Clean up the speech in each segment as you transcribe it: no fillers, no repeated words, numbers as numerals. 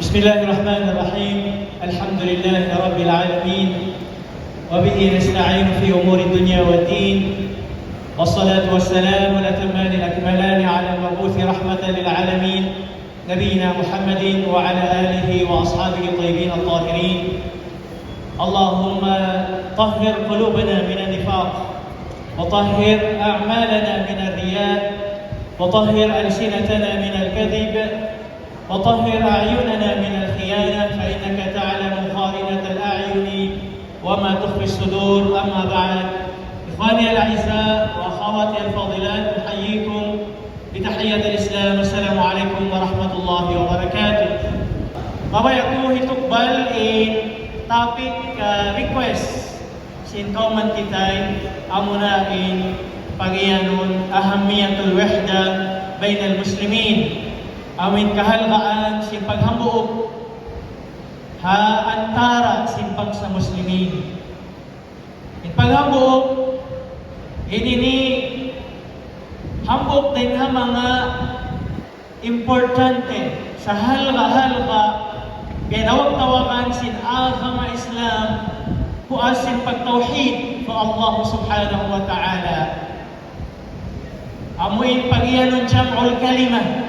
بسم الله الرحمن الرحيم. الحمد لله رب العالمين، وبه نستعين في أمور الدنيا والدين، والصلاة والسلام الأتمان الأكملان على المبعوث رحمة للعالمين نبينا محمد وعلى آله وأصحابه الطيبين الطاهرين. اللهم طهر قلوبنا من النفاق، وطهر أعمالنا من الرياء، وطهر ألسنتنا من الكذب، وطهر أعيننا من الخيانة، فإنك تعلم خائنة الأعين وما تخفي الصدور. أما بعد، إخواني الأعزاء وأخواتي الفاضلات، أحييكم بتحية الإسلام. السلام عليكم ورحمة الله وبركاته. Babay ako hitukbal topic request sin kauman kitay amuna pagiyanon ahamiyatul wahda bainal muslimin. Amin kahalgaan sin paghambuok ha antara sin pagsa muslimin. In paghambuok ini hambok din ha mga importante sa halga-halga kaya tawag-tawagan sin agama Islam kuas sin pagtauhid sa Allah subhanahu wa ta'ala. Amuin pagiyanon jam'ul kalimah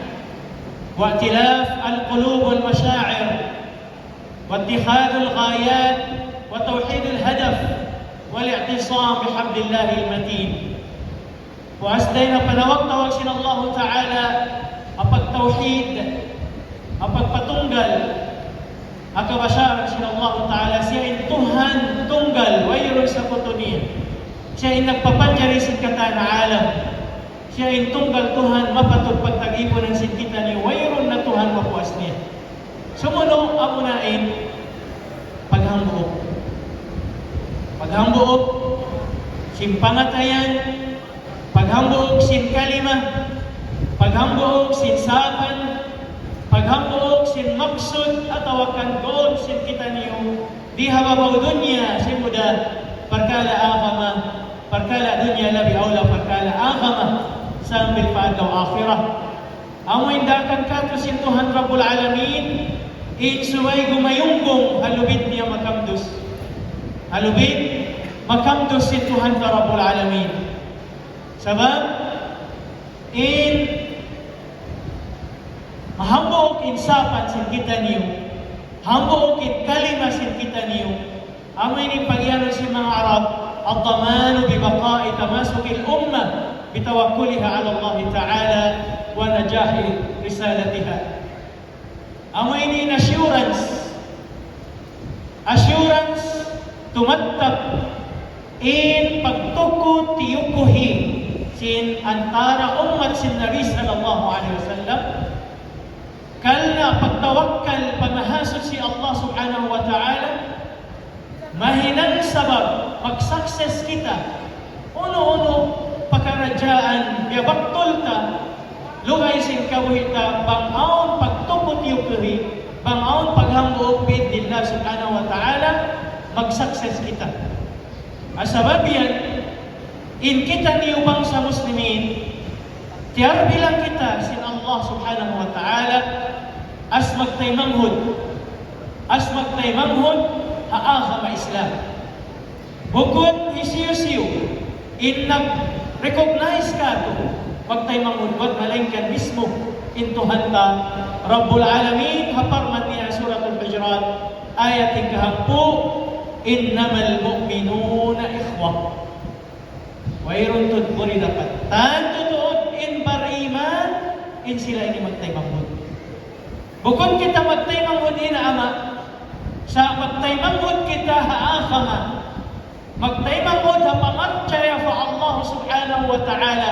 wa itilaf al-qulub wal-mashaa'ir wa ittikhad al-ghayat wa tawhid al-hadaf wal-i'tisam bihablillah al-matin. Kuas din na panawag-tawag sin Allah ta'ala apag-tauhid, apag-patunggal akabasyara sin Allah Ta'ala siya in Tuhan tunggal wayron sa kutunia. Siya in nagpapanjari sin kata na alam. Siya in tunggal Tuhan mapatog pagtag-ipunan sin kita ni wayron na Tuhan mapuas niya. Sumuno amunain paghambuok. Paghambuok sin pangatayan, paghambuok sin kalima, paghambuok sin saban, paghambuok sin maksud atau akan goal sin kita niyo di hababaw dunya sin muda perkala agama perkala dunya labi aula perkala agama sambil paadaw akhirah. Amoy dakan kato sin Tuhan Rabbul Alamin suway gumayunggong halubid niya makamdos. Halubid makamdos sin Tuhan Rabbul Alamin. Sabab mahambuok insapan sin kita niyo, hambuok kalima sin kita niyo. Amoy ni pagyanon si mga Arab, ad-damanu bi baqa'i tamasuk al-umma bi tawakkuliha 'ala Allah Ta'ala wa najahi risalatiha. Amoy ni assurance tumattab pagtukod tiyukuhi sin antara umat sin Nabi sallallahu alaihi wasallam. Kalna pagtawakkal pamahasod si Allah subhanahu wa ta'ala mahinang sabab mag-success kita. Uno-uno pagkarajaan biyabaktol ta lugay sin kawita bangaon pagtukot yukuri bangaon paghambuok biidnillah subhanahu wa ta'ala mag-success kita. Asabab yan in kita niubang sa muslimin tiyar bilang kita sin Allah subhanahu wa ta'ala as magtaymanghod haagama Islam. Bukod isiyo-siyo in nag-recognize ka to magtaymanghod wag malengkan mismo in Tuhan ta Rabbul Alamin haparman niya suratul Hujurat ayat 10 innamal mu'minuna ikhwah wayron tudburi dapat tanto tuod in bariman in sila ini magtaymanghod. Bukod kita magtaymanghod ama sa magtaymanghod kita haagama magtaymanghod ha pamarchaya fa Allah subhanahu wa ta'ala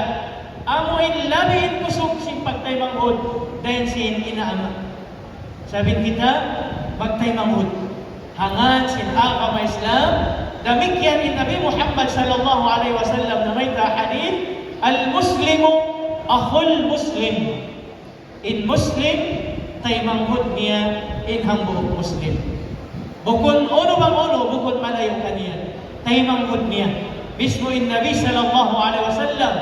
amoy labin kusog sin pagtaymanghod dahil sin inaama. Sabihin kita magtaymanghod hangan sin agama Islam. Damikyan in Nabi Muhammad sallallahu alaihi wasallam na may hadith al-muslimu akhul muslim. In Muslim taymanghod niya in hambuok Muslim. Bukod uno bang uno, bukod malayo kaniya taymanghod niya. Mismo in Nabi sallallahu alaihi wasallam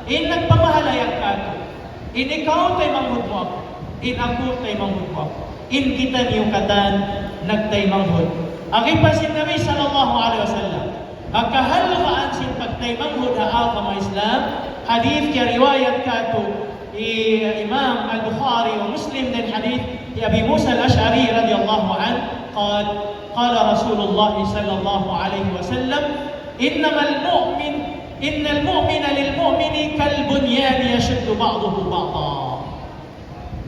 in nagpamahalayag ka in ikaw taymanghod mo ako, in ako taymanghod mo ako. in kita niyo katan nagtay manghod. Ang ipasin Nabi sallallahu alaihi wasallam. Akahalgaan sin pagtay manghod haa ka Islam. Hadith kaya riwayat ka to Imam Al-Bukhari wa Muslim din hadith Abi Musa Al-Ash'ari radiyallahu an قال رسول الله صلى الله عليه وسلم إن المؤمن للمؤمن كالبنيان يشد بعضه بعضا.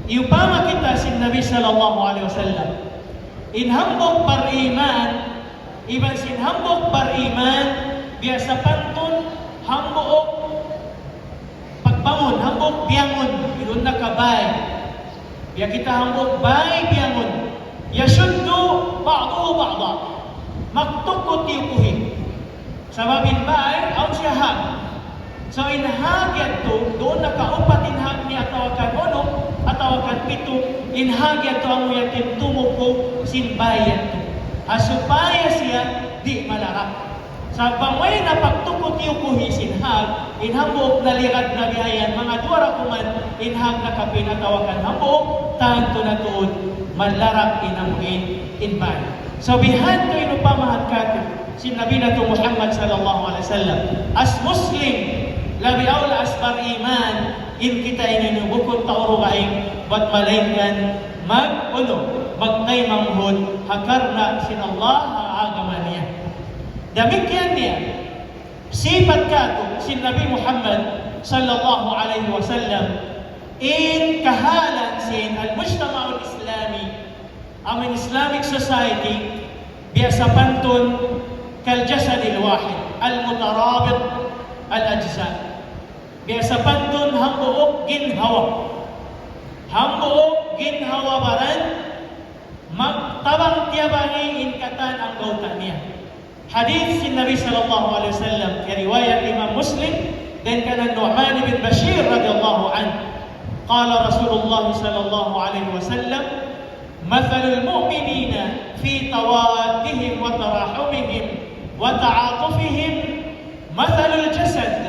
Iupama kita si Nabi sallallahu alaihi wasallam. Inhambok beriman, iban sinhambok beriman, biasa pantun hambok pagbangon, hambok biangon, ilun na kabay. Biya kita hambok bay biangon. Yashuddu ba'duhu ba'da. Magtukot yukuhi. Sababin bay, ang siyahag. So inhagyan to, doon nakaupat inhag niya atawakan ono, atawakan pito, inhagyan to ang uyakin tumuko sinbayan to. Asupaya siya di malarap. Sa bangway na pagtukot yukuhi sinhag, inhambok nalirad na bihayan, mga duwara kuman, inhag na kapin atawakan hambok, tanto na tuod, manlarap inamuin inbay. So bihan to inupamahan ka si Nabi na to Muhammad sallallahu alaihi wasallam. As Muslim, labi awla as beriman, in kita inunubukot tauro kaing bat malaingan magtay manghod hakar na sin Allah haagaman niya. Demikian niya, sifat ka to si Nabi Muhammad sallallahu alaihi wasallam in kahalan sin al-mujtama al-islami, ang Islamic society, biasa pantun kal-jasad al-wahid, al-mutarabit al-ajza. Biasa pantun hambuok ginhawa. Hambuok ginhawa baran, magtabang tiyabangi in katan ang gauta niya. Hadith si Nabi sallallahu alaihi wasallam, riwayat Imam Muslim, dan kana Nu'man bin Bashir radhiyallahu anhu. قال رسول الله صلى الله عليه وسلم مثل المؤمنين في توادهم وتراحمهم وتعاطفهم مثل الجسد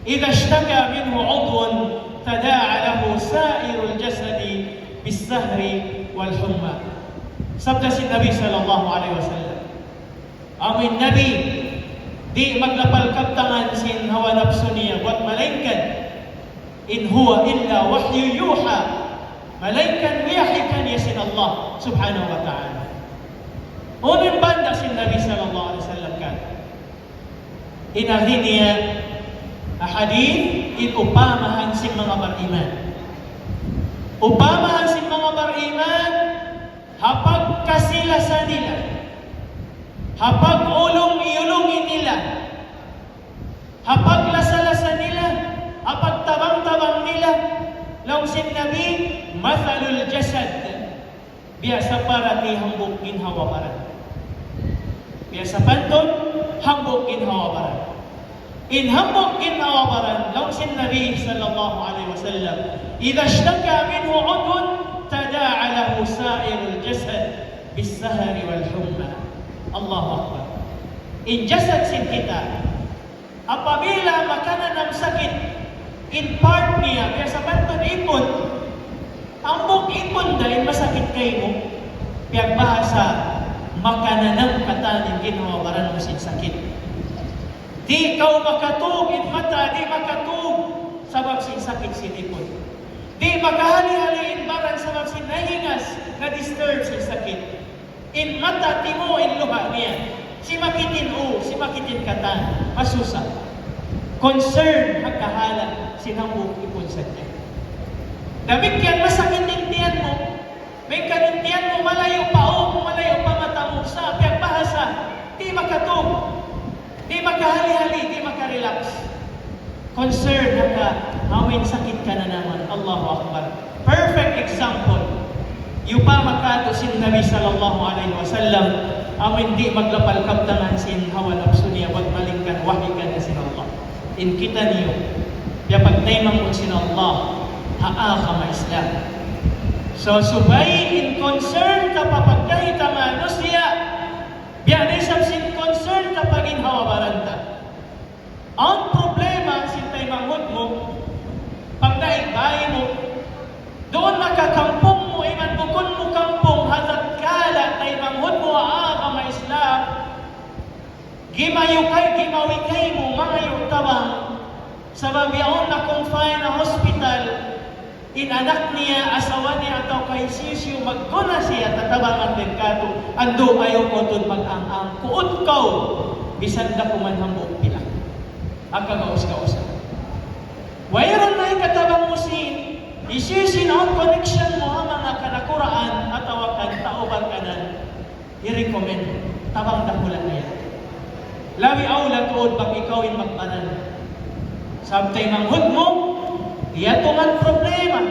إذا اشتكى منه عضو تداعى له سائر الجسد بالسهر والحمى. Sabda si Nabi sallallahu alaihi wasallam, amin Nabi di maglapal kaptangan sin hawa nafsu niya buat malaikat. In huwa illa wahyu yuha. Malaikan wiyahikan yasin Allah subhanahu wa ta'ala. Unang banda sin Nabi sallallahu alaihi wasallam kan. Inahin niya hadith in upamahan sin mga beriman. Upamahan sin mga beriman hapag kasilasan nila. Hapag ulong-iulungin nila. Hapag lasalasan nila. Hapag tabang-tabang nila. Laung sin Nabi, mathalul jasad. Biasa para ni hambuk ginhawa para. Biasa pantun, hambuk ginhawa para. In hambuk ginhawa para, laung sin Nabi sallallahu alaihi wasallam, idha ishtaka minhu udhun, tada'a lahu sa'irul jasad bis-sahari wal-humma. Allahu Akbar. In jasad sin kita, apabila makanan ng sakit, in part niya, kaya sa bantun ipon, ang buong ipon dahil masakit kayo mo, kaya bahasa, makanan ng katanin ginawa para mo sin sakit. Di ikaw makatug, in mata, di makatug, sabab sin sakit sin ipon. Di makahali-haliin barang sabab sin nahingas, na-disturb sin sakit. In mata, timo, in luha niya. Si makitin si makitin katan, masusa. Concern, hagkahalan, sinambuk ipon sa tiyan. Damikyan, masakit yung tiyan mo. May kanintiyan mo, malayo pa malayo pa mata mo. Sa piyang bahasa, di makatog, di makahali-hali, di makarelax. Concern, hawin sakit ka na naman. Allahu Akbar. Perfect example. Yung pa makato sin Nabi sallallahu alaihi wasallam, amin di maglapal kaptangan sin hawa nafsu niya, wag malingkan, wahikan na sin Allah. In kita niyo, ya pagtaymang mo sin Allah, haa ka ma-Islam. So, subay in concern kapag pagkahita manusia, biya na isang sin concern kapag inhawa baranta. Ang problema sin taymangod mo, pag naibay mo, doon makakampong mo, iman bukon mo kampong, gimawikay mo mga tabang sa babiyaon na confine na hospital, inanak niya, asawa niya, atau kay sisyo, magkuna siya, tatabangan din kato, ando ayaw ko doon mag-ang-ang, kuot kaw, bisan na kumanhang buong pila. Ang kagaus-kausa. Wayron na katabang mo isisi na ang connection mo ang mga kanakuraan at awakan, taobag kanan, i-recommend, tabang dakulan na yan. Labi awla tuod pag ikawin magpanan. Sabtay manghud mo, iyato man problema.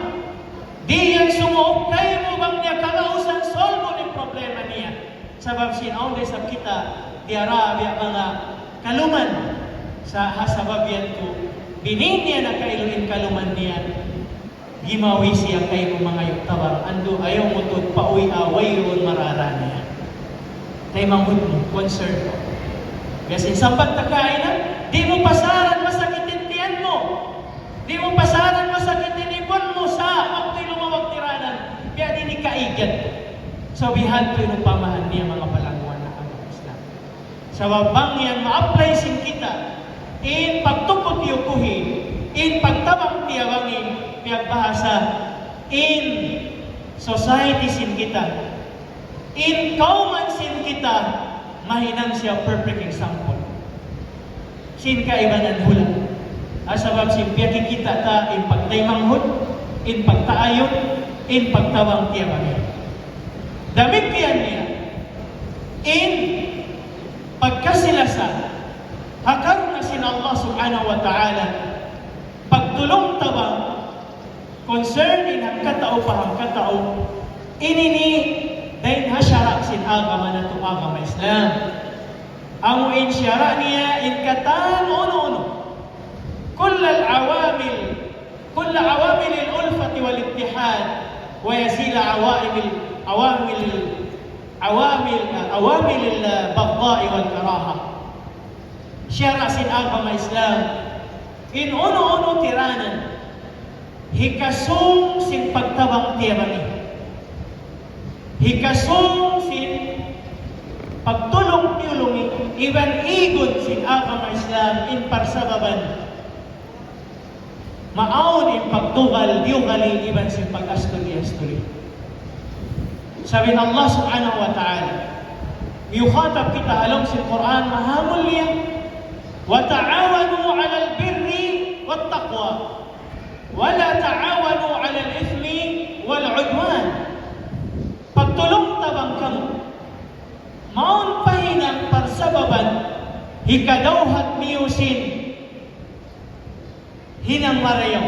Di yan sumuok kayo mo bang niya kalausan solvo ng problema niya. Sabab sinaon sa kita, diara biya mga kaluman sa hasabab yan ko. Binin niya na kailuin kaluman niya. Gimawi siya kayo mo mga yuktabang. Ando ayaw mo to pauwi away yun marara niya. Tay manghud mo, concern mo. Kasi sambat na kain na, di mo pasaran masakitin tiyan mo. Di mo pasaran masakitin ipon mo sa wakti lumawag tiranan. Kaya di ni kaigat. So bihan ko yung pamahan niya mga palangwan na ang Islam. Sa wabang yan, ma-apply sin kita in pagtukot yukuhi, in pagtabang tiyawangin, piyag bahasa, in society sin kita, in kauman sin kita, mahinang siya perfect example. Sin kaibanan hula. Asabab sin piyaki kita ta in pagtaymanghod, in pagtaayon, in pagtawang tiyabangin. Damit kiyan niya, in pagkasilasan, hakar na sin Allah subhanahu wa ta'ala, pagtulong tabang, concern in hangkatao pa hangkatao, inini dahil hasyara sin agama na ito agama Islam. Ang in syara niya in katan uno-uno. Kulla awamil al-ulfati wal-ittihad wa yazila awamil al-baghdai wal-karaha. Syara sin agama Islam. In uno-uno tiranan. Hikasong sin pagtabang tiyabani. Hikasong sin pagtulong-tulungi, iban igod sin agama Islam in parsababan. Maawon in pagtugal, yugali, iban sin pag-astuli-astuli. Sabi ng Allah subhanahu wa ta'ala, yukhatab kita alam sin Quran, mahamul niya, wa ta'awanu 'alal birri wat taqwa, wa la ta'awanu 'alal ithmi wal 'udwan. Pagtulong tabang kamu, maun pahinang parsababan, hikadawhat niyusin, hinang marayaw.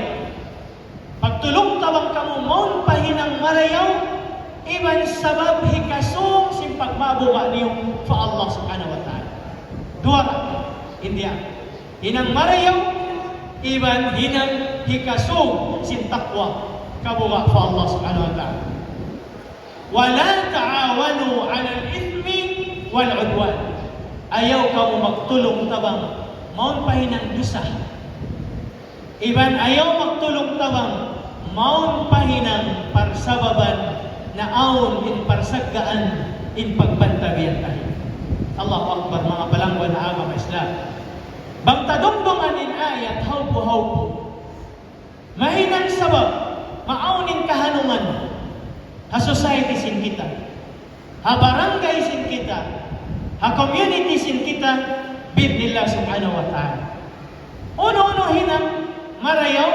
Pagtulong tabang kamu, maun pahinang marayaw, iban sabab hikasong sin pagmabuka niyo fa Allah subhanahu wa ta'ala. Dua ka, hindi yan. Hinang marayaw, iban hinang hikasong sin takwa, kabuka fa Allah subhanahu wa ta'ala. Wala ta'awanu 'alal ithmi wal 'udwan. Ayaw ka mo magtulong tabang maun pahinang dusa. Iban ayaw magtulong tabang maun pahinang parsababan na aon in parsaggaan in pagbantabiyan tayo. Allahu Akbar mga palangwan na agama Islam. Bangtadungdungan in ayat hawpo. Mahinang sabab maaunin kahanungan. Ha society sin kita, ha barangay sin kita, ha community sin kita, bidnillah subhanahu wa ta'ala. Uno-uno hinang marayaw,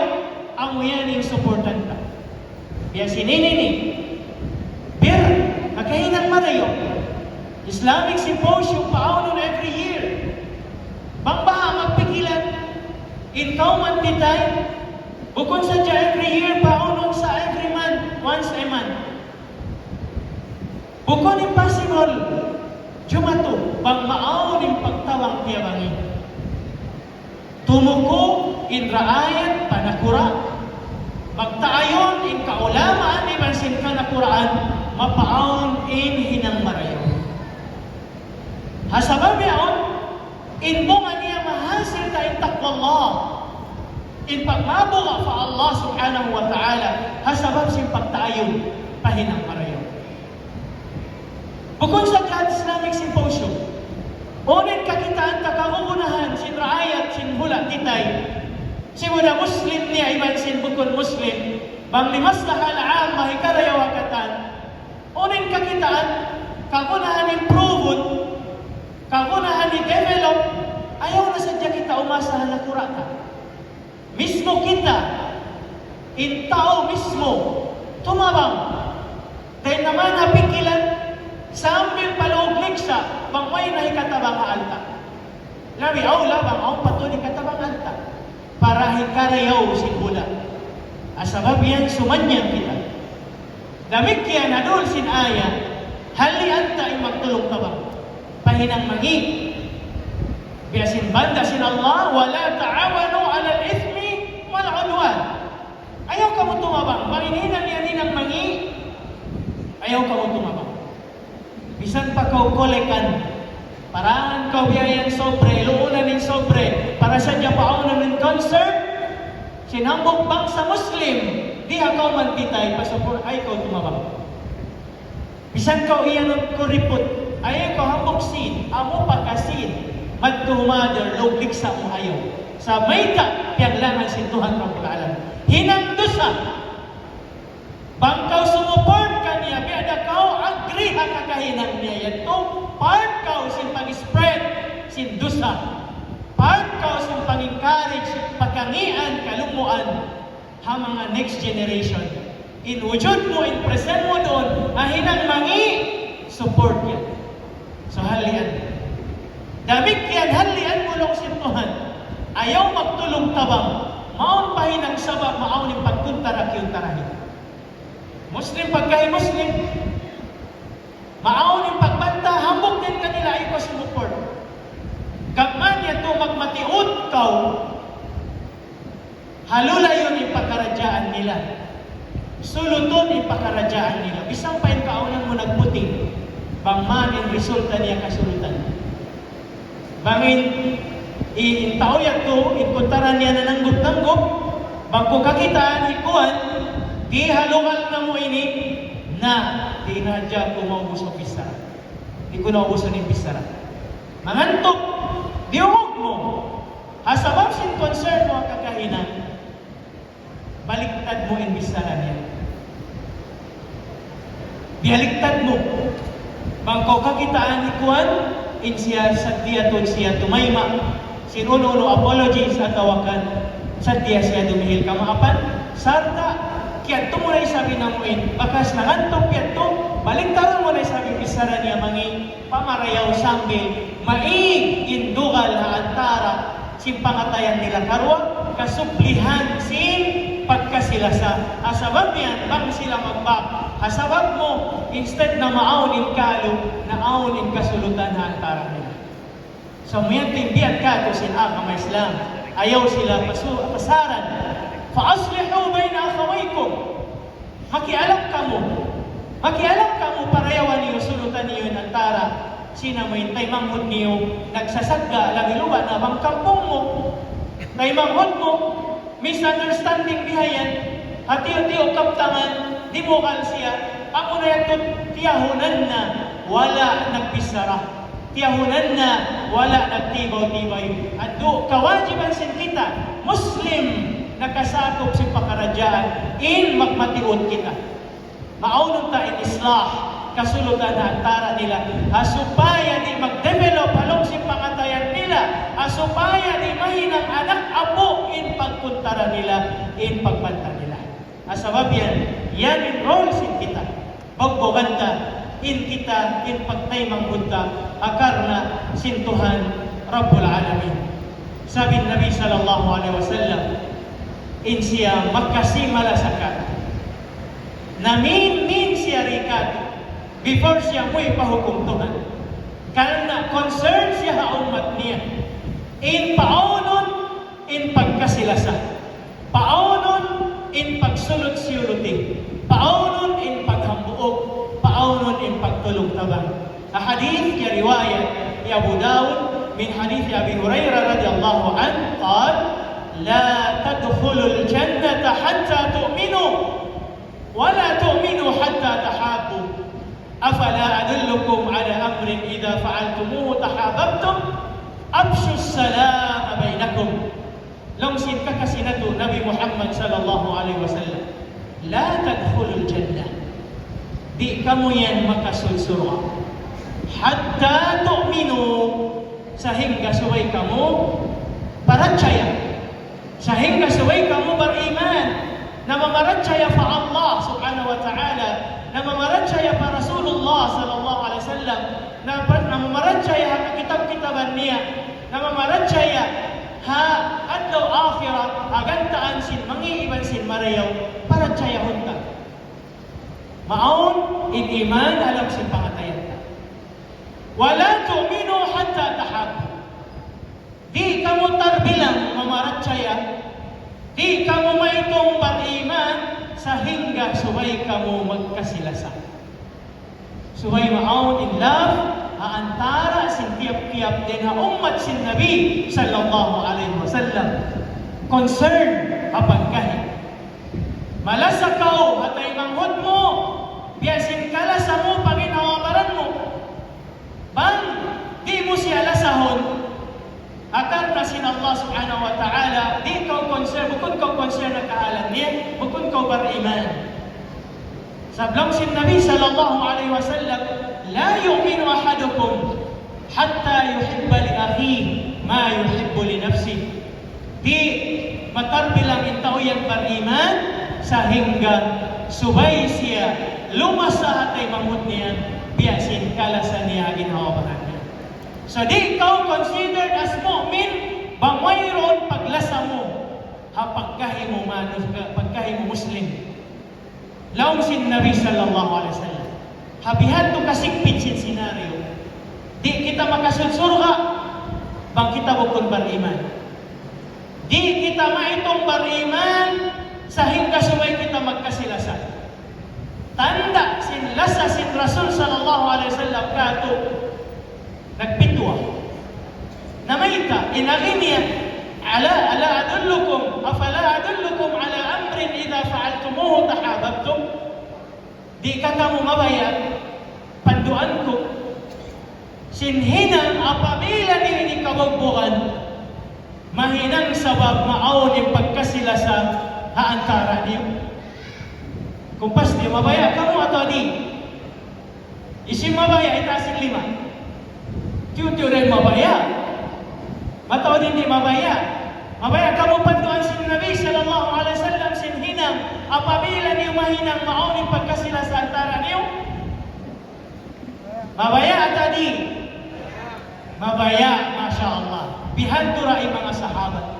ang uyaning supportan ka. Kaya sininini, bir, kakahinang marayaw, Islamic Symposium paunon every year. Bangbaha magpigilan, in kauman titay, bukod sa every year paunon sa every month, once a month. Bukod impossible, jumato, bang maaon yung pagtawang tiyabangin. Tumuko, in raayat, panakura. Magtaayon, in kaulamaan, ibansin ka nakuraan, mapaon, in hinang marayo. Hasabab yaon, in bunga niya mahasil ka in taqwallah. In pagmabuka fa Allah subhanahu wa ta'ala, hasabab sin pagtaayon, pahinang marayo. Bukod sa Islamic Symposium, Unin kakitaan ta kauunahan sin raayat sin hula titay. Si wala Muslim niya iban sin bukod Muslim. Bang limaslaha al-aam mahikarayaw hakatan. Unin kakitaan kauunahan improved, kauunahan i-develop. Ayaw na sadya kita umasa na kurata. Mismo kita, in tao mismo, tumabang. Dahil naman napikilan, sambil paluglig sa bangway na ikatabang alta. Labi, bang patuloy ikatabang alta. Para hikarayaw si Buddha. Asabab yan, sumanyan kita. Damikyan adul sin aya, hali anta ay magtulong tabang. Pahinang mangi. Biasin banda sin Allah, wala ta'awanu ala al-ithmi wal-udwan. Ayaw ka mo tumabang. Manginhinan yan mangi, ayaw ka mo tumabang. Bisan pa kau kolekan, paraan kau biyayan sobre, luunan ng sobre, para sa japaunan ng concert, sinambok bang sa Muslim, di kau mantitay, pasapur, ay kau tumabang. Bisan kau iyan ko ripot, ay kau hambok sin, amo pagkasin, magtuhumadar, luglig sa mo ayaw. Sa mayta, piyaglangan si Tuhan Rabbul Alam. Hinangdusa, bangkaw sumuport ka niya, biada kau agree ang kakahinan niya. Yato, part kau sin pag-spread, sin dusa. Part kau sin pag-encourage, pagkangian, kalumuan, ha mga next generation. In wujud mo, in present mo doon, ahinang mangi, support yan. So halian. Damik yan, halian mo lang sin Tuhan. Ayaw magtulong tabang, maon pahinang sabab, maon yung pagkuntarak yung tarahin. Muslim pagkahi Muslim, maaon yung pagbanta, hambog din kanila ay ko sumuport. Kapman yan to magmatiud kau, halula yun yung pagkaradyaan nila. Suluton yung pagkaradyaan nila. Bisang pa yung kaunan mo nagputing, bangman yung resulta niya kasulutan. Bangin, intaoyak to, inkuntaran niya na nanggup-nanggup, bangko kakitaan, ikuan, di halungal na mo ini na di nadya ko maubos ang pisara. Di ko naubusan yung pisara. Mangantok, di umog mo. Hasabang sin concern mo ang kakahinan, baliktad mo yung pisara niya. Bialiktad mo. Bangko kakitaan ikuan, in siya sadya to siya tumayma. Sinuno apologies at tawakan, sadya siya dumihil kamaapan. Sarta, kaya ito mo na isabi na mo bakas nangantok kaya ito, baliktaran mo na isabi isara niya mangi, pamarayaw sambil, maig indugal ha antara, si pangatayan nila karwa, kasublihan sin pagkasilasa. Asabab yan, bang sila magbak. Asabab mo, instead na maaunin kalo, naaunin kasulutan ha antara nila. So, mayan timbiat ka to sin mga Islam. Ayaw sila pasaran. Fa-aslihu bayna akhawaykum. Makialam ka mo parayawan niyo, sulutan niyo yung antara. Sina mo yung taymanghod niyo, nagsasagga, lagiluwa na bang kampong mo. Taymanghod mo, misunderstanding bihayan, hati-hati o kaptangan, di mo siya, ako na yato, tiyahunan na, wala nagpisara. Tiyahunan na, wala nagtibaw-tibay. At do, kawajiban sin kita, Muslim, nakasakop si pakaradyaan, in magmatiod kita. Maunon ta in islah, kasulutan na antara nila. Asupaya di mag-develop halong si pangatayan nila. Asupaya di mahinang anak apo in pagkuntara nila, in pagbanta nila. Asabab yan in role sin kita. Bagboganda, in kita, in pagtaymang Buddha, akar na sin Tuhan Rabbul Alamin. Sabi Nabi sallallahu alaihi wasallam, in siya magkasimalasakat. Namin siya rikat before siya mo'y pahukom Tuhan. Karena concern siya ha umat niya. In paunon, in pagkasilasa. Paunon, in pagsulot-suluting. Paunon, in paghambuog. Paunon, in pagtulong tabang. Hadith ya riwayat ya Abu Dawud min hadith Abi Hurairah radhiyallahu anhu qala لا تدخلوا الجنة حتى تؤمنوا ولا تؤمنوا حتى تحابوا أفلا أدل adullukum ala amrin idza fa'altumuhu tahabbtum afshu as-salama bainakum. Longsin ka kasi na to, Nabi Muhammad sallallahu alaihi wasallam. La tadkhulul jannah. Di kamu yan makasulsura. Hatta tu'minu. Sehingga suway kamu percaya. Sehingga suway kamu beriman. Na memercaya pa Allah subhanahu wa ta'ala. Na memercaya pa Rasulullah sallallahu alaihi wasallam. Na memercaya ka kitab-kitaban niya. Na memercaya ha adlaw akhirah agantaan sin mangiiban sin marayaw percaya hunta. Maun in iman alam sin pangatayan ta. Wala tu'minu hatta tahabbu. Di kamu terbilang memercaya, di kamu maitong beriman sehingga suway kamu magkasilasan. Suway maun in love antara sin tiap-tiap din ha umat sin Nabi sallallahu alaihi wasallam. Concern apagkahi. Malasa kau hatay manghod mo, biyasin kalasa mo panginawabaran mo. Bang di mo siya lasahon, akar na sin Allah subhanahu wa ta'ala, di kau concern, bukod kau concern na kahalan niya, bukod kau beriman. Sablong sin Nabi sallallahu alaihi wasallam, la yu'minu ahadukum hatta yuhibba li akhihi ma yuhibbu li nafsihi. Di matarbilang intao yang beriman sehingga subay siya lumasa hatay mamut niya biasin kalasan niya ginawa niya. So di ikaw considered as mu'min bang mayroon paglasa mo hapagkahi mo manus pagkahi mo Muslim. Laong sin Nabi sallallahu alaihi wasallam. Habihan to kasikpit sin senaryo. Di kita makasulsurga bang kita bukod beriman. Di kita maitong beriman sehingga sumay kita magkasilasan. Tanda sin lasa sin Rasul sallallahu alaihi wasallam kato nagpitwa. Namaita inaginiya ala adullukum afala adullukum ala amrin idza fa'altumuhu tahabbtum. Di ka kamu mabaya panduan ko sinhinang apabila ni kabugbukan mahinang sabab maaon yung pagkasilasa haantara niyo. Kung pas di mabaya kamu atau di isim mabaya itasin 5 tiyo rin mabaya atau di mabaya mabaya kamu panduan sin Nabi sallallahu alaihi wasallam sinhinang apabila niyo mahinang maaon yung pagkasilasa antara niyo. Mabaya atau di mabaya, Masya Allah. Bihantura ay mga sahabat.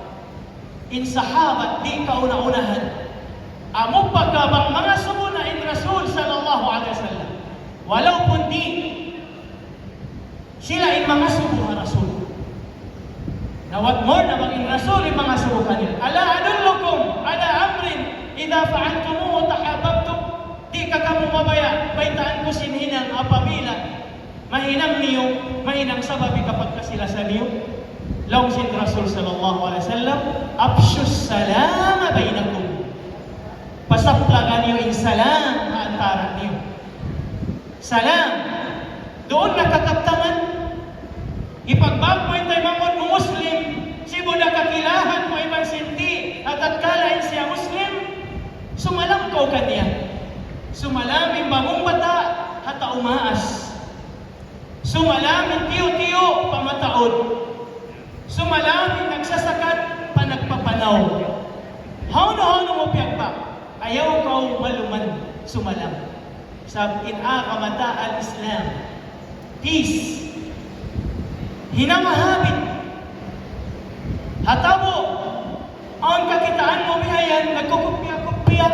In sahabat, di kauna-unahan. Amo pagkabang mga sumuna in Rasul sallallahu alaihi wasallam. Walau pun di, sila in mga subuha Rasul. Na what more na bang in Rasul in mga subuha nila. Ala adullukum, ala amrin, idha fa'altumuhu tahabbtum. Di ka kamu mabaya, baitaan ko sinhinang apabila mahinang niyo, mahinang sababi kapag kasilasan niyo. Laong sin Rasul sallallahu alaihi wasallam, afshu salama bainakum. Pasaplagan niyo in salam antara niyo. Salam. Doon nakakaptaman. Ipagbago tayo mamod mo Muslim, sibo na kakilahan mo ibang sindi at kalain siya Muslim, sumalangkaw kaniya. Sumalaming bagong bata hata umaas. Sumalaming tiyo-tiyo pamataod. Sumalaming nagsasakat panagpapanaw. Hauno-hauno mo piyagpa. Ayaw kau maluman sumalam. Sa inaakamata al-Islam. Peace. Hinamahabit. Hatabo. Ang kakitaan mo bihayan, nagkukupya-kupya.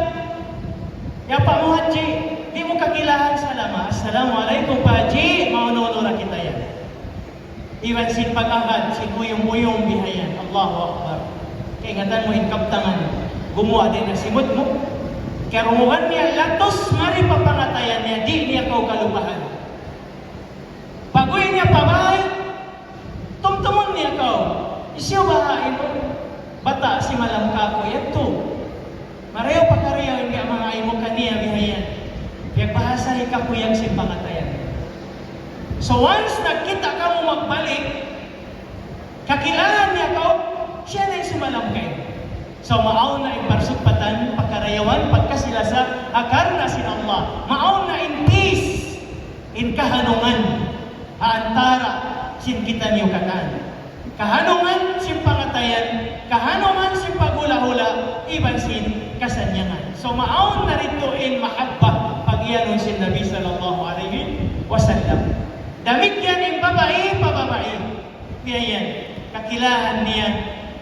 Yapa mo haji, di mo kakilahan salama. Assalamualaikum Pak Haji, mauno-uno kita yan. Iwan sin pag-agad, sin uyong-uyong bihayan. Allahu Akbar. Kaingatan mo inkaptangan. Gumawa din na simot mo. Kaya rumuhan niya, latos mari papangatayan niya, di niya kau kalupahan. Pagoy niya pabay, tumtumon niya kau. Isyaw bahain mo. Bata si malam kako, yan to. Marayo pa kariyo, hindi ang mga imo kaniya bihayan. Kaya bahasa ikakuyang sin pangatayan. So once nakita ka mo magbalik, kakilaan niya ka, siya na yung sumalamkay. So maaon na yung parsupatan, pagkarayawan, pagkasila sa akar na sin Allah. Maaon na in peace, in kahanungan, haantara, sin kita niyo kakaan. Kahanungan sin pangatayan, kahanungan sin pagula-hula, iban sin kasanyangan. So maaon na rito in mahabba, pagyanon sin Nabi sallallahu alaihi wasallam. Damit yan in babae, pababae. Kaya yan, kakilahan niya,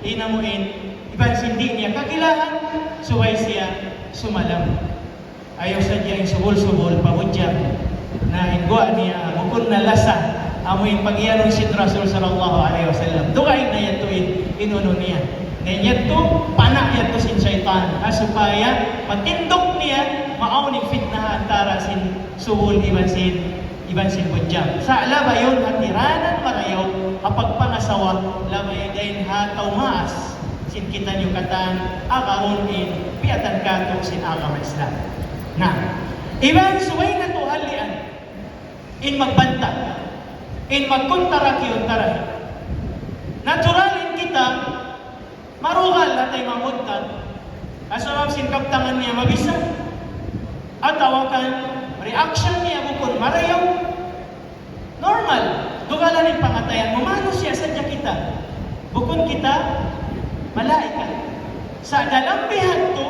inamuin, iban sindi niya kakilahan, suway siya sumalam. Ayaw sa diya yung subol-subol, pamudya, na inggoa niya, mukun na lasa, amoy pagyanon si Rasul sallallahu alaihi wasallam. Dukain na yan to inuno niya. Ngayon yan to, panak yan to sin syaitan. Supaya matindok niya, maauning fitnahan tara sin subol, iban sin budyam. Sa alaba yun, hatiranan marayaw, kapag pangasawa, lamay dahin hataw maas, sin kita nyo katan, akaon in, piatan katong sin agama Islam. Na, iban suway na to halian, in magbanta, in magkuntara kiyuntara. Naturalin kita, marugal natay mamudtan, asawang sin kaptangan niya mabisa, at tawakan, reaction niya bukod marayaw. Normal. Dugalan yung pangatayan. Mumano siya sadya kita. Bukod kita, malaika. Sa dalam bihag to,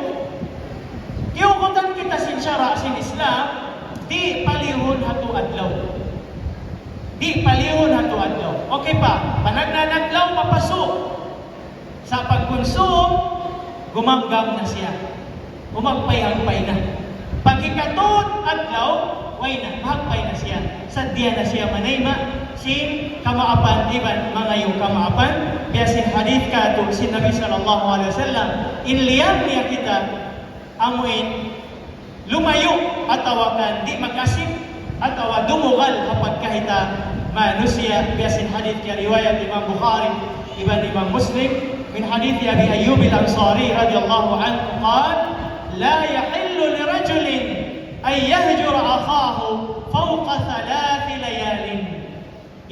kiukutan kita sin syara, sin Islam, di palihon hatu adlaw. Di palihon hatu adlaw. Okay pa, panagnanaglaw, mapasok. Sa pagkonsum, gumanggam na siya. Umagpay-hagpay na. Pagkikatod adlaw, way na, mahagpay na siya. Sadya na siya manayma, sin kamaapan, iban mga yung kamaapan. Kaya sin hadith ka ito, sin Nabi sallallahu alaihi wasallam, inliyam niya kita, amuin, lumayo at tawakan, di mag-asip, at tawa dumugal kapag kahita manusya. Kaya sin hadith ka, riwayat Imam Bukhari, iban Imam Muslim, min hadith Abi Ayyub al-Ansari, radiyallahu anhu, qal, لا يحل لرجل أن يهجر أخاه فوق 3 ليال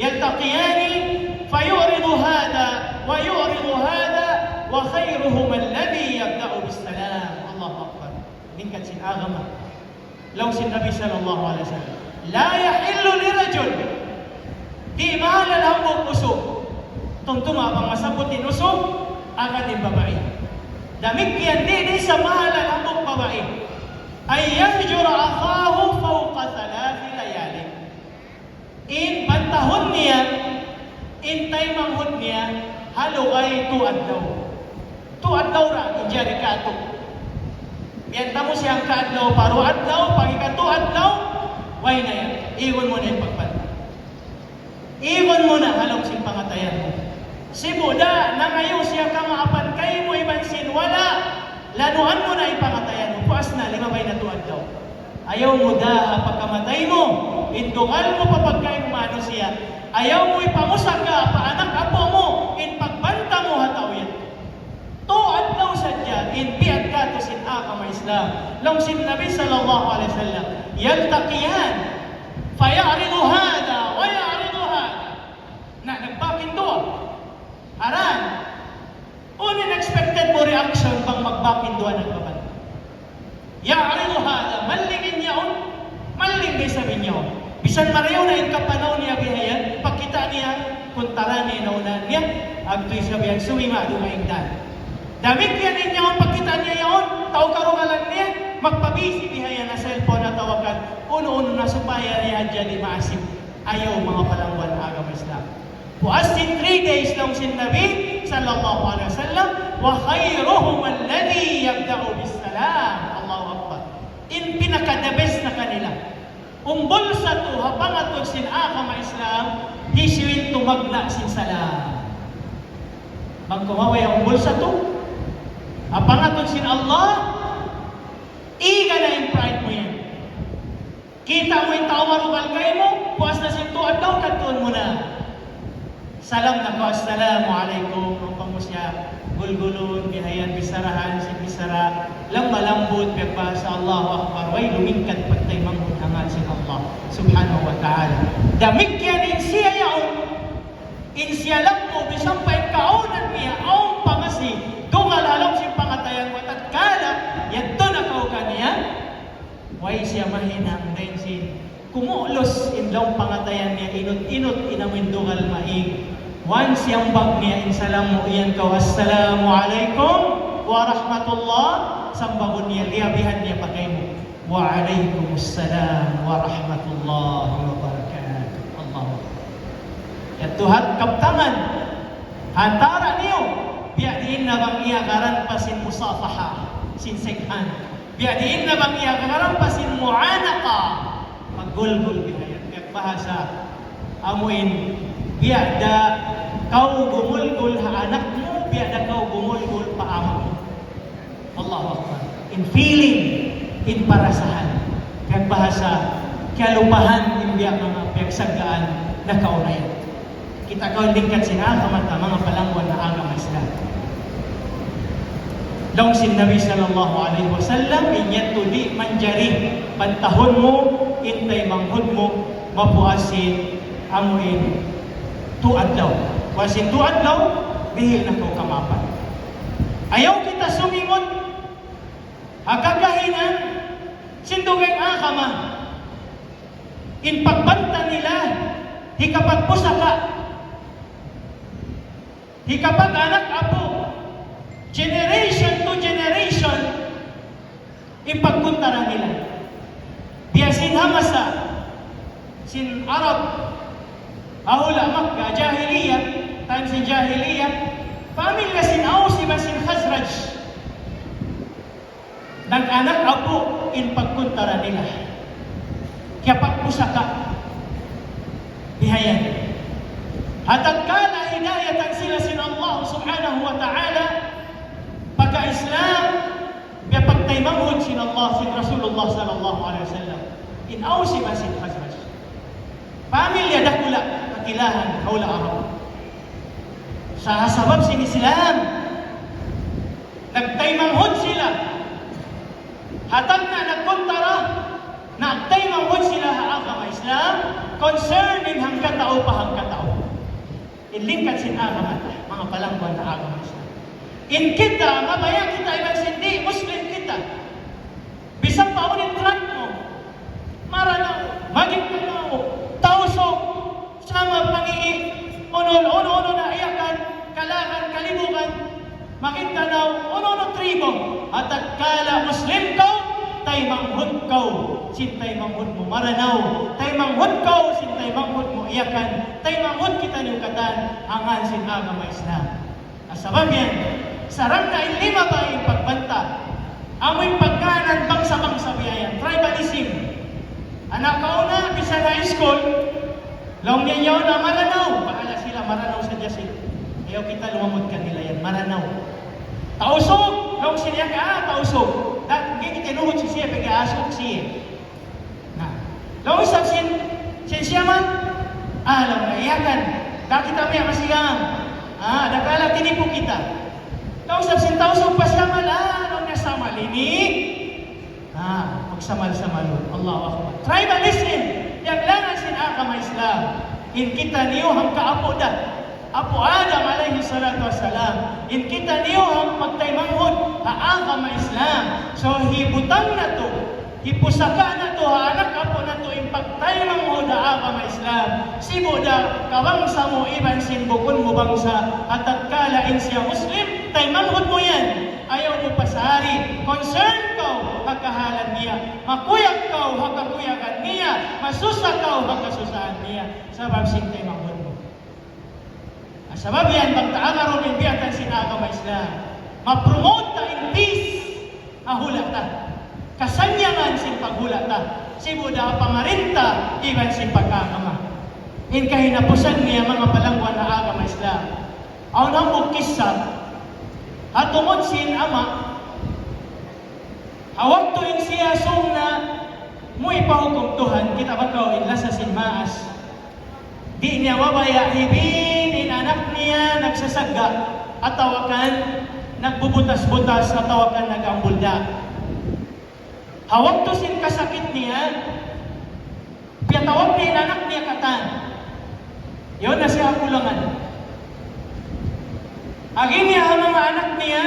يلتقيان فيعرض هذا ويعرض هذا وخيرهما الذي يبدأ بالسلام. الله أكبر. من كان سن آغمة لو سن النبي صلى الله عليه وسلم لا يحل لرجل di mahal ang usok tuntuma pang masabutin usok agad yung babae. Damik yan din sa mahalan ang babae. Ay yahjura akhahu fawqa 3 layali. In bantahon niya, in taymanghon niya, halugay tuadlaw. Tuadlaw ra, injari kato. Yan tamo siyang kaadlaw, paro adlaw, pagikatuadlaw, way na yan. Iwan mo na yung pagbanta. Iwan mo na, halong sing pangatayan mo. Si Buddha, na ngayon siya kamaapan kayo mo ibansin, wala. Lanuan mo na ipangatayan mo. Puas na, 5 na tuad daw. Ayaw mo da, pagkamatay mo, indungal mo papag kayo umano siya. Ayaw mo ipamusak ka, paanak apo mo, in pagbanta mo hataw yan. Tuad daw sadya, in biad ka to sin akama Islam. Long sin Nabi sallallahu alaihi wasallam, yaltaqiyan, fayaridu hada, wa yaridu hada. Na, nagbakin doon. Aran, unexpected mo reaction bang magbakin doon ang baban. Ya'aridu hada, malingin niya maling may sabi niya bisan marayaw na yung kapanaw niya bihayan, pagkita niya, kuntara niya naunan niya, agto'y sabihan, suwima, dumaingdan. Damit yan niya, pagkita niya yun, tao karungalan niya, magpabisi bihayan na cellphone na tawakan, uno-uno na supaya niya dyan di maasip. Ayaw mga palangwan agama Islam. Puas in 3 days lang sin Nabi sallallahu alaihi wasallam wa khairuhum alladhi yabda'u bis-salam. Allahu Akbar. In pinaka-the best na kanila. Umbol sa to hapangatod sin agama Islam, hisuin tumagna sin salam. Magkumaway ang umbol sa to. Hapangatod sin Allah, iga na yung pride mo yan. Kita mo yung tao marugal kayo mo, puas na sin tuad daw, kantuan mo na. Salam na ko, assalamu alaikum. Ang pamusya, gulgulun, bihayan, bisarahan, si bisara, lang malambot, pagpasa, Allahu Akbar, way lumingkat pagtay manghunhangan si Allah subhanahu wa ta'ala. Damikyan in siya yaon, in siya lang mo, bisang paikaunan niya, aong pamasi, dungal along siyang pangatayan mo, at kala, yan to nakaw ka niya, way siya mahinang din sin, kumulos in lang pangatayan niya, inot-inot, inamin dungal maing, once yung bag niya, insalam mo, iyan ka, Assalamualaikum warahmatullah, sambagon niya, liyabihan niya pagay mo, Waalaikumsalam warahmatullahi wabarakatuh. Allah. At tuhat kaptangan, hantara niyo, biadiin na bang iyagaran pa sin musafaha, sin sekhan. Biadiin na bang iyagaran pa sin mu'anaka, maggulgul bihayan. Kaya bahasa, amuin, biada kau gumulgul ha anak mo, biada kau gumulgul pa amang mo. Allahu Akbar. In feeling, in parasahan. Kaya bahasa, kaya lupahan, in biya mga piyagsaglaan na kaunayan. Kita kau lingkat sinakamat mga palangwan na agam Islam. Long sin Nabi sallallahu alaihi wasallam, inyat tudi manjari, pantahon mo, intay manghud mo, mapuasin, amuin, tuadlaw. Wasin tuadlaw, bihil na kau kamapan. Ayaw kita sumimot, agagahinan, sindugay akama, in pagbanta nila, hikapagpusaka, hikapag-anak apo, generation to generation, ipagkuntara nila. Biyasin hamasa, sin Arab, ahula Makkah, Jahiliyah, time sin Jahiliyah, pamilya sin Aus, iba sin Khazraj, nag-anak apo, in pagkuntara nila. Kaya pagpusaka, bihayan. At kala hidayatan sila sin Allah subhanahu wa ta'ala, pagka-Islam, kaya pagtaymanghod sin Allah, sin Rasulullah sallallahu alaihi wasallam, in Ausi sin Khazraj. Pamilya dakula, kakilahan, haula araw. Sa sabab sin Islam, nagtaymanghod sila, hatag na nagkuntara, nagtaymanghod sila haagam Islam, concerning hang katao pa hang katao. Inlingkat sin agam mga palangguan na agam Islam. In kita, mabaya kita, ibang sindi, Muslim kita. Bisang paunin trunk mo, maranaw, magigtanaw, tausok, sama pangihi, unol na iyakan, kalakan, kalibukan, magigtanaw, uno tribo, at kala Muslim kau, tay manghud kau, sintay manghud mo maranaw, tay manghud kau, sintay manghud mo iyakan, tay manghud kita niyo katan, angan sin agam Islam. Asabab yan, sarang na lima ba yung pagbanta, amoy pagkanan bangsa-bangsa biyayan, tribalism. Anak kau na, bisa na school, long ninyo na maranaw, paala sila maranaw sa Jasin. Ayaw kita lumamod ka nila yan, maranaw. Tausog, long siya ka, tausog. Dat hindi tinuhod si siya, pag-aasok siya. Na, long isang siya man, alam na iyakan, dati kami ang masigang, nakala tinipo kita. Long isang tausog pa siya man, long nasa malini, magsamal-samal, Allahu Akbar. Tribalism, yung langan sinakam Islam, in kita niyo hang kaapo da. Apo Adam alayhi salatu wassalam, in kita niyo ang magtaymanghod haagam Islam. So hibutang na to, hipusaka na to, anak apo na to, in pagtaymanghod haagam Islam. Sibo da kabangsa mo, iban sinbukon mo bangsa, at kala in siya Muslim, taymanghod mo yan. Ayaw mo pasari, concern kau, hakahalan niya. Makuyag kau, hakakuyagan niya. Masusa kau, hakasusaan niya. Sabab sintay manghod mo. Sabab yan, magtaagaron ng biyatan sinagam Islam. Ma-promote ta in peace, ahula ta. Kasanyangan sin paghula ta. Sibuda pamarinta, iban sin pagkakama. In kahinapusan niya mga palangwan na agam Islam. Aw nang mukisa, at tungod sin ama, hawag to in siya song na mo ipahukom Tuhan, kita ba kao in lasa sin maas. Di niya mabaya, ibin, anak niya, nagsasaga, at tawakan, nagbubutas-butas, at tawakan, nag-ambulda. Hawag to sin kasakit niya, Piyatawag ni anak niya katan. Yun na siya kulangan. Agi niya ang mga anak niya,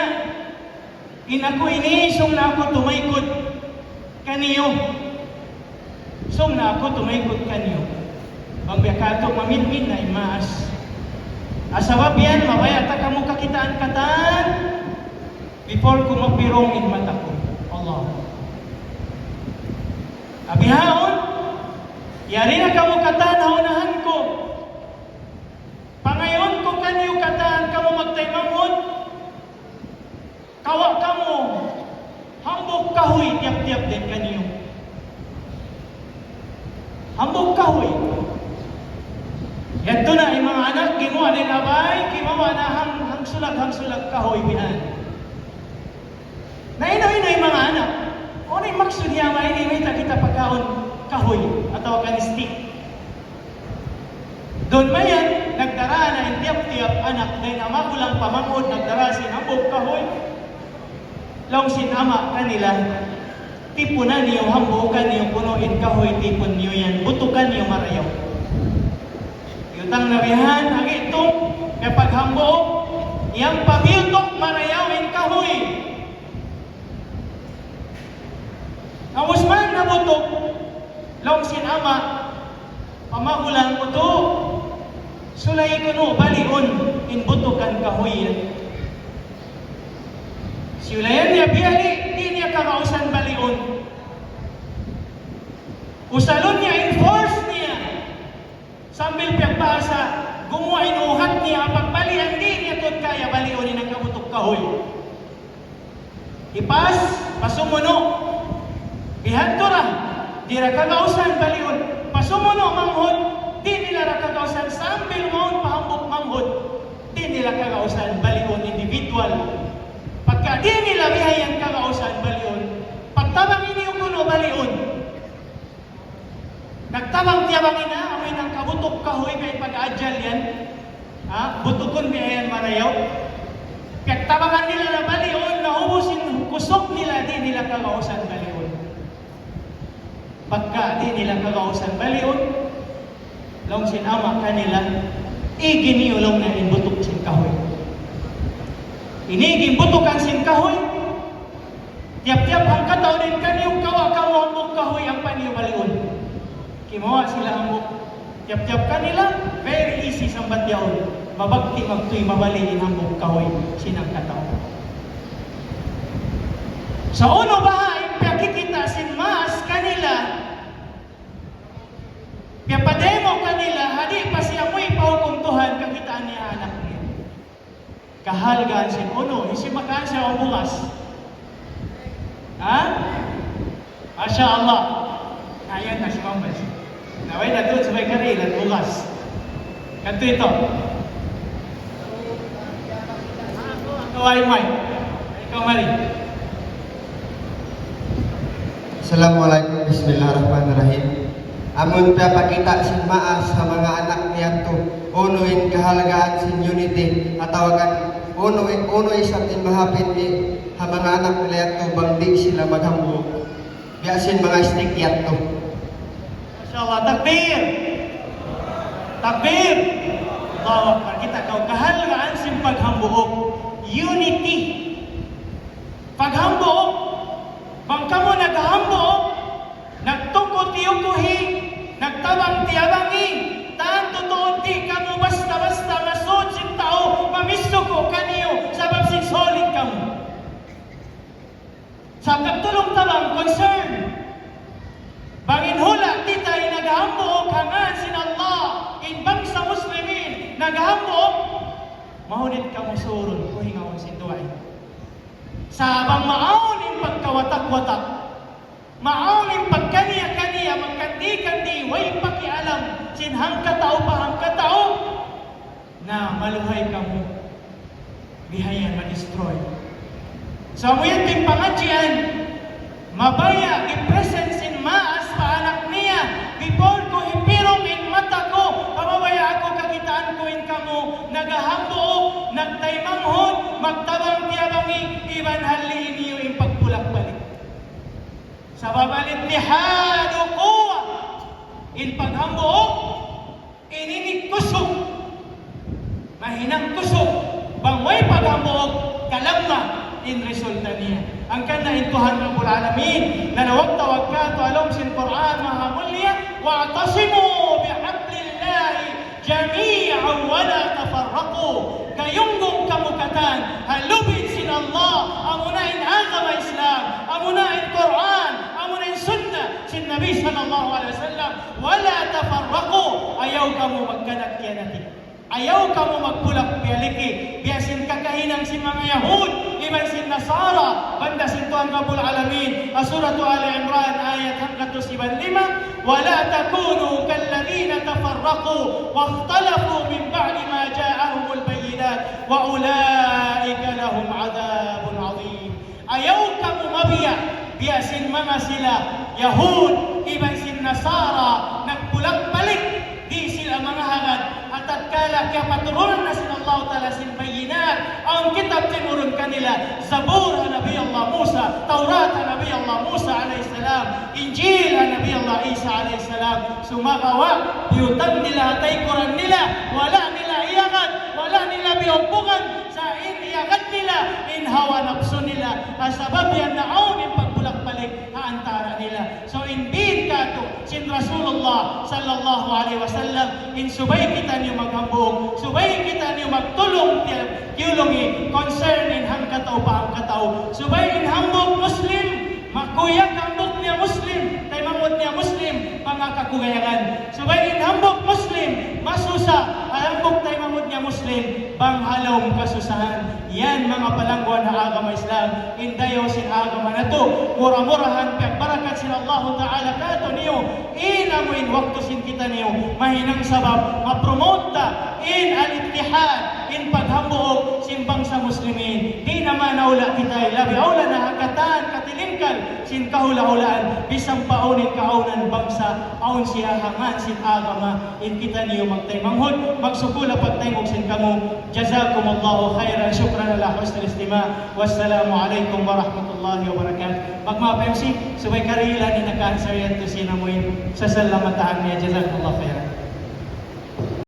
inako ini, sung na ako tumaykod kaniyo. Sung na ako tumaykod kaniyo. Ang biyakato maminmin na imaas. Asawab yan, mabaya ta kamo kakitaan katan before ko mapirong in mata ko. Allah. Abihaon, yari na kamo katan, haunahan ko. Pangayon ko kanyo katan, kamo magtaymamon, kawa kamo, hambog kahoy, tiap-tiap din kanyo. Hambog kahoy. Yato na, yung mga anak, gimuha din abay, kimawa na hangsulag kahoy bihan. Naino-ino yung mga anak. O na yung maksud niya, may kita pagkaon kahoy, atau kanistik. Doon mayan, nagdara na yung tiap-tiap anak, dahil ama ko lang pamangod, nagdara sinambog kahoy. Long sinama kanila, tipunan niyo, hambukan niyo, punuin kahoy, tipon niyo yan, butukan niyo marayaw. Yutang nabihan, ang itong, kapag hambuok, yang pabiutok marayawin kahoy. Ang usman na butok, long sinama, pamagulang ko to, sulay ko no, balion, inbutukan kahoy. Siulayan niya, biyali, di niya kakausan balion. Usalon niya, enforce niya. Sambil piyagpasa, gumawa inuhat niya, pagbalian di niya tot kaya balion ng kabutok kahoy. Ipas, pasumuno, ihantura, di ra kakausan balion. Pasumuno manghod, di nila rakagausan sambil maun pahambok manghod, di nila kagausan balion individual. Pagka di nila bihayang kagausan balion, pagtabang ini yung kuno balion. Nagtabang tiyabang ina, amoy ng kabutok kahoy kay pag-adyal yan. Butukon bihayan marayaw. Pagtabangan nila na balion, naubusin kusok nila, di nila kagausan balion. Pagka di nila kagausan balion, long sinama kanila, iginiulong na inbutok sin kahoy. Iniging butukan sin kahoy, tiap-tiap ang kataw din kaniyong kawa hambok kahoy ang paniyo balion. Kimawa sila hambok, tiap-tiap kanila, very easy sa batyahon, mabagti magtuy mabaliin hambok kahoy sinang kataw. Sa uno bahain, pakikita sin maas kanila, piyapademo kanila, hadi pa siya mo'y pahukom Tuhan, kakitaan niya anak niya. Kahalgaan siya, uno, isi makaan siya ang bukas. Masya Allah. Ayan na si Mambas. Naway na doon sa may karil at bukas. Kanto ito. Ikaw ay may. Ikaw mali. Assalamualaikum, bismillahirrahmanirrahim. Amun pakita sin maas sa mga anak niya to, unuin kahalagaan sin unity at tawagan uno isang mahapit ni ha mga anak nila to bang di sila maghambog. Biasin mga stick yan to. Masyaallah, takbir! Takbir! Allahu Akbar, kita kau kahalagaan sin paghambuok. Unity. Paghambuok, bang kamo naghambuok, nagtukot-yukuhi, nagtabang tiyabangi, taan totoo di kamo basta-basta masod sin tao, mamisto ko kaniyo, sabab sin solid kamo. Sa pagtulong tabang concern, bangin hula, titay naghambuok, hangan sin Allah, inbang sa muslimin, naghambuok, mahunit kamo surun, kuhingawon sin duay. Sabang maaon pagkawatak-watak, maaon pagkaniya-kaniya, magkandi-kandi, way pakialam, sinhang katao pahang katao, na maluhay ka mo, bihayan ma-destroy. Sa muyan ting pangadyan, mabaya, i-present sin maas pa anak niya, before ko ipirong in mata ko, pamabaya ako kakitaan ko in kamo, nagahambo, nagtaymanghon, magtabang tiyabangi, iban haliin niyo in pagpulak balik. Sa babalit ni Hado Kuwa, in paghambuok, ininig kusog, mahinang kusog, bangway paghambuok, kalamma, in resulta niya. Ang kana in Tuhan Rabbul Alamin, na nawag-tawag ka to alom sin Quran mahamulya, wa'tasimu bihablillahi jami'an wa la tafarraqu. Kayunggong kamukatan, halubin sin Allah, amunain agama Islam, amunain Quran, amunain sunnah sin Nabi sallallahu alaihi wasallam, wa la tafarraqu. Ayaw kamu magkanat-kianati. Ayaw kamu magpulak pialiki, biyasin kakahinang si mga Yahud, iman sin Nasara, banda sin Tuhan Rabbul Alamin, Suratu Ali Imran ayat 195, وَلَا تَكُونُوا كَالَّذِينَ تَفَرَّقُوا وَاخْتَلَفُوا مِنْ بَعْدِ مَا جَاءَهُمُ الْبَيِّنَاتُ وَأُولَٰئِكَ لَهُمْ عَذَابٌ عَظِيمٌ. Ayaw kamu mabiyak, biyasin mga sila Yahud, iban sin Nasara, nagpulak balik, di sila mga hangad, at tatkala kaya paturunan na sin Allah Ta'ala sin bayinat, ang kitab tinurun kanila, Zabur ha Nabi Allah Musa, Taurat ha Nabi Allah Musa alaihissalam, Injil ha Nabi Allah Isa alaihissalam, sumagawa, biyutan nila, hatay Quran nila, wala nila iyakat, wala nila biyumpungan, sa iniyakat nila, inhawa napso nila, asabab yan naon in pagpulak balik, haantara nila. So indeed kato, sin Rasulullah sallallahu alaihi wasallam, in subay kita niyo maghambog, subay kita niyo magtulong tiyulungi, concerning hangkataw pa hangkataw, subay in hambog Muslim, makuyag hambog niya Muslim, tay mangod niya Muslim, pangakakugayagan, subay in hambog Muslim, masusa, hambog tay mangod niya Muslim, panghalong kasusahan. Yan mga palangguan na agama Islam, indayo sin agama na to, mura-murahan kaya barakat sin Allah Ta'ala kato niyo, inamuin wakto sin kita niyo, mahinang sabab, mapromote ta, in al-ittihad, in paghambuok, sin bangsa muslimin, di naman naula kita, labi aula na hagatan, katilingkan, sin kahula-hulaan, bisang paunin kaunan bangsa, aun siya hangan sin agama, in kita niyo magtaymanghod, magsukula pagtaymog sin kamo, jazakumullahu khairan, syukran ala husnul istima, wassalamu alaikum warahmatullahi wabarakatuh. Magmapemsi, subay karila ni naka-answer yan to sinamuin sa salamatahan niya, jazakumullahu khairan.